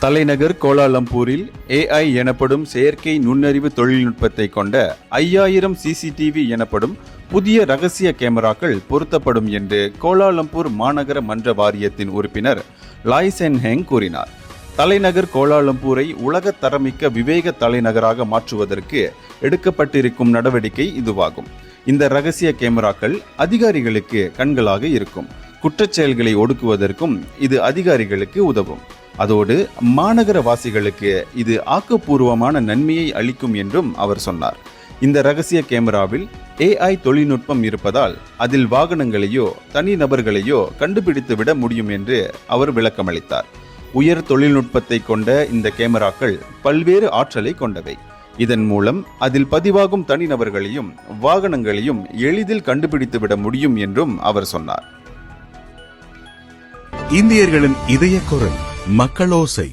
தலைநகர் கோலாலம்பூரில் AI எனப்படும் செயற்கை நுண்ணறிவு தொழில்நுட்பத்தை கொண்ட 5000 CCTV எனப்படும் புதிய ரகசிய கேமராக்கள் பொருத்தப்படும் என்று கோலாலம்பூர் மாநகர மன்ற வாரியத்தின் உறுப்பினர் லாய் சென் ஹெங் கூறினார். தலைநகர் கோலாலம்பூரை உலக தரமிக்க விவேக தலைநகராக மாற்றுவதற்கு எடுக்கப்பட்டிருக்கும் நடவடிக்கை இதுவாகும். இந்த ரகசிய கேமராக்கள் அதிகாரிகளுக்கு கண்களாக இருக்கும். குற்றச்செயல்களை ஒடுக்குவதற்கும் இது அதிகாரிகளுக்கு உதவும். அதோடு மாநகர வாசிகளுக்கு இது ஆக்கப்பூர்வமான நன்மையை அளிக்கும் என்றும் அவர் சொன்னார். இந்த ரகசிய கேமராவில் AI தொழில்நுட்பம் இருப்பதால் அதில் வாகனங்களையோ தனிநபர்களையோ கண்டுபிடித்து விட முடியும் என்று அவர் விளக்கமளித்தார். உயர் தொழில்நுட்பத்தை கொண்ட இந்த கேமராக்கள் பல்வேறு ஆற்றலை கொண்டவை. இதன் மூலம் அதில் பதிவாகும் தனிநபர்களையும் வாகனங்களையும் எளிதில் கண்டுபிடித்து விட முடியும் என்றும் அவர் சொன்னார். இந்தியர்களின் இதய குரல் மக்களோசை.